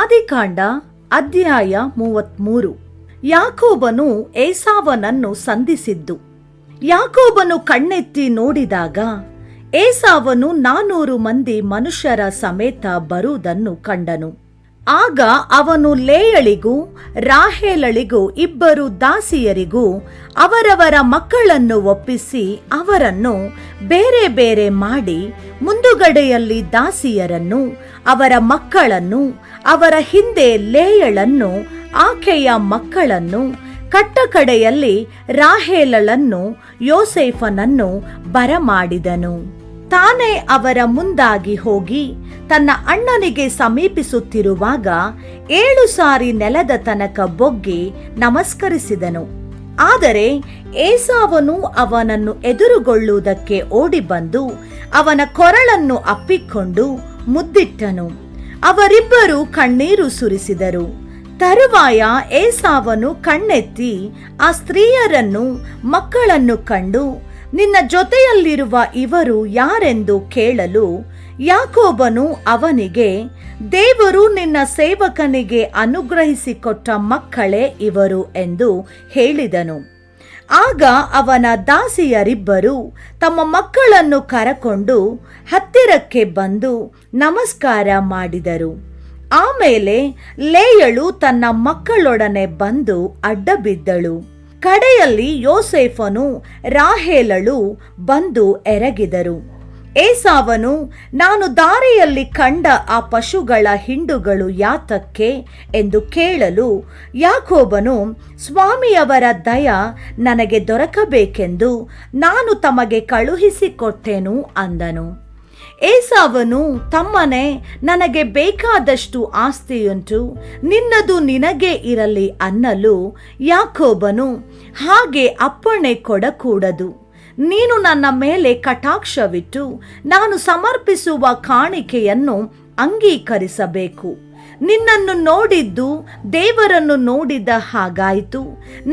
ಆದಿಕಾಂಡ ಅಧ್ಯಾಯ 33. ಯಾಕೋಬನು ಏಸಾವನನ್ನು ಸಂಧಿಸಿದ್ದು. ಯಾಕೋಬನು ಕಣ್ಣೆತ್ತಿ ನೋಡಿದಾಗ ಏಸಾವನು 400 ಮಂದಿ ಮನುಷ್ಯರ ಸಮೇತ ಬರುವುದನ್ನು ಕಂಡನು. ಆಗ ಅವನು ಲೇಯಳಿಗೂ ರಾಹೇಲಳಿಗೂ 2 ದಾಸಿಯರಿಗೂ ಅವರವರ ಮಕ್ಕಳನ್ನು ಒಪ್ಪಿಸಿ ಅವರನ್ನು ಬೇರೆ ಬೇರೆ ಮಾಡಿ, ಮುಂದುಗಡೆಯಲ್ಲಿ ದಾಸಿಯರನ್ನು, ಅವರ ಮಕ್ಕಳನ್ನು, ಅವರ ಹಿಂದೆ ಲೇಯಳನ್ನು, ಆಕೆಯ ಮಕ್ಕಳನ್ನು, ಕಟ್ಟಕಡೆಯಲ್ಲಿ ರಾಹೇಲಳನ್ನು, ಯೋಸೇಫನನ್ನು ಬರಮಾಡಿದನು. ತಾನೇ ಅವರ ಮುಂದಾಗಿ ಹೋಗಿ ತನ್ನ ಅಣ್ಣನಿಗೆ ಸಮೀಪಿಸುತ್ತಿರುವಾಗ 7 ಸಾರಿ ನೆಲದ ತನಕ ಬೊಗ್ಗಿ ನಮಸ್ಕರಿಸಿದನು. ಆದರೆ ಏಸಾವನು ಅವನನ್ನು ಎದುರುಗೊಳ್ಳುವುದಕ್ಕೆ ಓಡಿ ಬಂದು ಅವನ ಕೊರಳನ್ನು ಅಪ್ಪಿಕೊಂಡು ಮುದ್ದಿಟ್ಟನು. ಅವರಿಬ್ಬರು ಕಣ್ಣೀರು ಸುರಿಸಿದರು. ತರುವಾಯ ಏಸಾವನು ಕಣ್ಣೆತ್ತಿ ಆ ಸ್ತ್ರೀಯರನ್ನು ಮಕ್ಕಳನ್ನು ಕಂಡು, ನಿನ್ನ ಜೊತೆಯಲ್ಲಿರುವ ಇವರು ಯಾರೆಂದು ಕೇಳಲು, ಯಾಕೋಬನು ಅವನಿಗೆ, ದೇವರು ನಿನ್ನ ಸೇವಕನಿಗೆ ಅನುಗ್ರಹಿಸಿಕೊಟ್ಟ ಮಕ್ಕಳೇ ಇವರು ಎಂದು ಹೇಳಿದನು. ಆಗ ಅವನ ದಾಸಿಯರಿಬ್ಬರು ತಮ್ಮ ಮಕ್ಕಳನ್ನು ಕರಕೊಂಡು ಹತ್ತಿರಕ್ಕೆ ಬಂದು ನಮಸ್ಕಾರ ಮಾಡಿದರು. ಆಮೇಲೆ ಲೇಯಳು ತನ್ನ ಮಕ್ಕಳೊಡನೆ ಬಂದು ಅಡ್ಡಬಿದ್ದಳು. ಕಡೆಯಲ್ಲಿ ಯೋಸೇಫನು ರಾಹೇಲಳು ಬಂದು ಎರಗಿದರು. ಏಸಾವನು, ನಾನು ದಾರಿಯಲ್ಲಿ ಕಂಡ ಆ ಪಶುಗಳ ಹಿಂಡುಗಳು ಯಾತಕ್ಕೆ ಎಂದು ಕೇಳಲು, ಯಾಕೋಬನು, ಸ್ವಾಮಿಯವರ ದಯ ನನಗೆ ದೊರಕಬೇಕೆಂದು ನಾನು ತಮಗೆ ಕಳುಹಿಸಿಕೊಟ್ಟೆನು ಅಂದನು. ಏಸಾವನು, ತಮ್ಮನೇ, ನನಗೆ ಬೇಕಾದಷ್ಟು ಆಸ್ತಿಯುಂಟು, ನಿನ್ನದು ನಿನಗೆ ಇರಲಿ ಅನ್ನಲು, ಯಾಕೋಬನು, ಹಾಗೆ ಅಪ್ಪಣೆ ಕೊಡಕೂಡದು. ನೀನು ನನ್ನ ಮೇಲೆ ಕಟಾಕ್ಷವಿಟ್ಟು ನಾನು ಸಮರ್ಪಿಸುವ ಕಾಣಿಕೆಯನ್ನು ಅಂಗೀಕರಿಸಬೇಕು. ನಿನ್ನನ್ನು ನೋಡಿದ್ದು ದೇವರನ್ನು ನೋಡಿದ ಹಾಗಾಯಿತು.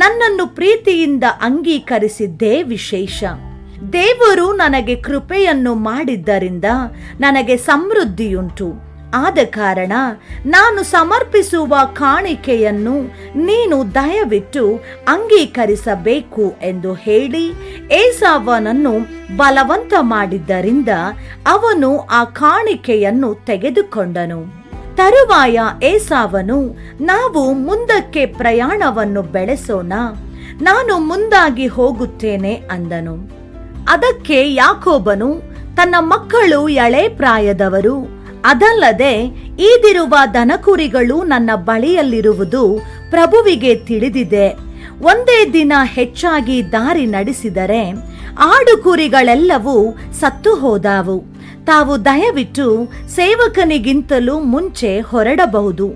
ನನ್ನನ್ನು ಪ್ರೀತಿಯಿಂದ ಅಂಗೀಕರಿಸಿದ್ದೇ ವಿಶೇಷ. ದೇವರು ನನಗೆ ಕೃಪೆಯನ್ನು ಮಾಡಿದ್ದರಿಂದ ನನಗೆ ಸಮೃದ್ಧಿಯುಂಟು. ಆದ ಕಾರಣ ನಾನು ಸಮರ್ಪಿಸುವ ಕಾಣಿಕೆಯನ್ನು ನೀನು ದಯವಿಟ್ಟು ಅಂಗೀಕರಿಸಬೇಕು ಎಂದು ಹೇಳಿ ಏಸಾವನನ್ನು ಬಲವಂತ ಮಾಡಿದ್ದರಿಂದ ಅವನು ಆ ಕಾಣಿಕೆಯನ್ನು ತೆಗೆದುಕೊಂಡನು. ತರುವಾಯ ಏಸಾವನು, ನಾವು ಮುಂದಕ್ಕೆ ಪ್ರಯಾಣವನ್ನು ಬೆಳೆಸೋಣ, ನಾನು ಮುಂದಾಗಿ ಹೋಗುತ್ತೇನೆ ಅಂದನು. ಅದಕ್ಕೆ ಯಾಕೋಬನು, ತನ್ನ ಮಕ್ಕಳು ಎಳೆ ಪ್ರಾಯದವರು, ಅದಲ್ಲದೆ ಈದಿರುವ ದನಕುರಿಗಳು ನನ್ನ ಬಳಿಯಲ್ಲಿರುವುದು ಪ್ರಭುವಿಗೆ ತಿಳಿದಿದೆ. ಒಂದೇ ದಿನ ಹೆಚ್ಚಾಗಿ ದಾರಿ ನಡೆಸಿದರೆ ಆಡು ಕುರಿಗಳೆಲ್ಲವೂ ಸತ್ತು ಹೋದಾವು. ತಾವು ದಯವಿಟ್ಟು ಸೇವಕನಿಗಿಂತಲೂ ಮುಂಚೆ ಹೊರಡಬಹುದು.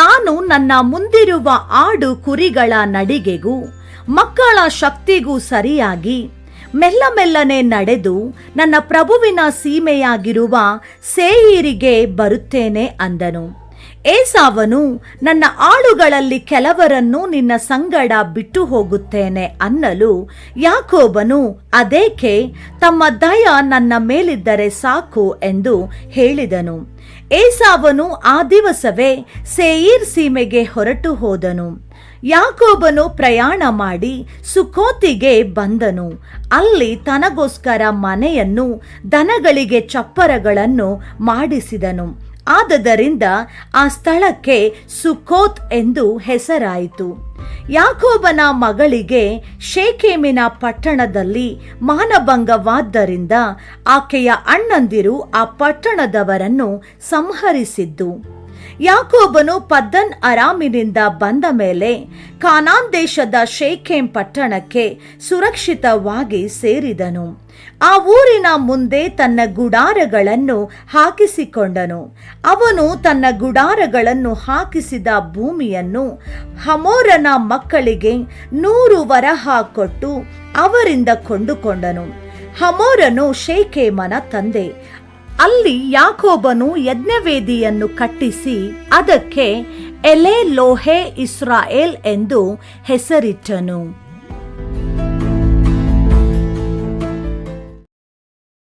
ನಾನು ನನ್ನ ಮುಂದಿರುವ ಆಡು ಕುರಿಗಳ ನಡಿಗೆಗೂ ಮಕ್ಕಳ ಶಕ್ತಿಗೂ ಸರಿಯಾಗಿ ಮೆಲ್ಲ ಮೆಲ್ಲನೆ ನಡೆದು ನನ್ನ ಪ್ರಭುವಿನ ಸೀಮೆಯಾಗಿರುವ ಸೇಯೀರಿಗೆ ಬರುತ್ತೇನೆ ಅಂದನು. ಏಸಾವನು, ನನ್ನ ಆಳುಗಳಲ್ಲಿ ಕೆಲವರನ್ನು ನಿನ್ನ ಸಂಗಡ ಬಿಟ್ಟು ಹೋಗುತ್ತೇನೆ ಅನ್ನಲು, ಯಾಕೋಬನು, ಅದೇಕೆ, ತಮ್ಮ ದಯ ನನ್ನ ಮೇಲಿದ್ದರೆ ಸಾಕು ಎಂದು ಹೇಳಿದನು. ಏಸಾವನು ಆ ದಿವಸವೇ ಸೇಯೀರ್ ಸೀಮೆಗೆ ಹೊರಟು ಹೋದನು. ಯಾಕೋಬನು ಪ್ರಯಾಣ ಮಾಡಿ ಸುಕೋತಿಗೆ ಬಂದನು. ಅಲ್ಲಿ ತನಗೋಸ್ಕರ ಮನೆಯನ್ನು, ದನಗಳಿಗೆ ಚಪ್ಪರಗಳನ್ನು ಮಾಡಿಸಿದನು. ಆದದರಿಂದ ಆ ಸ್ಥಳಕ್ಕೆ ಸುಕೋತ್ ಎಂದು ಹೆಸರಾಯಿತು. ಯಾಕೋಬನ ಮಗಳಿಗೆ ಶೇಕೆಮಿನ ಪಟ್ಟಣದಲ್ಲಿ ಮಾನಭಂಗವಾದ್ದರಿಂದ ಆಕೆಯ ಅಣ್ಣಂದಿರು ಆ ಪಟ್ಟಣದವರನ್ನು ಸಂಹರಿಸಿದ್ದು. ಯಾಕೋಬನು ಪದ್ದನ್ ಅರಾಮಿನಿಂದ ಬಂದ ಮೇಲೆ ಕಾನಾನ್ ದೇಶದ ಶೇಕೆಮ್ ಪಟ್ಟಣಕ್ಕೆ ಸುರಕ್ಷಿತವಾಗಿ ಸೇರಿದನು. ಆ ಊರಿನ ಮುಂದೆ ತನ್ನ ಗುಡಾರಗಳನ್ನು ಹಾಕಿಸಿಕೊಂಡನು. ಅವನು ತನ್ನ ಗುಡಾರಗಳನ್ನು ಹಾಕಿಸಿದ ಭೂಮಿಯನ್ನು ಹಮೋರನ ಮಕ್ಕಳಿಗೆ 100 ವರಹ ಕೊಟ್ಟು ಅವರಿಂದ ಕೊಂಡುಕೊಂಡನು. ಹಮೋರನು ಶೇಕೆಮನ ತಂದೆ. ಅಲ್ಲಿ ಯಾಕೋಬನು ಯಜ್ಞವೇದಿಯನ್ನು ಕಟ್ಟಿಸಿ ಅದಕ್ಕೆ ಎಲೆ ಲೋಹೆ ಇಸ್ರಾಯೇಲ್ ಎಂದು ಹೆಸರಿಟ್ಟನು.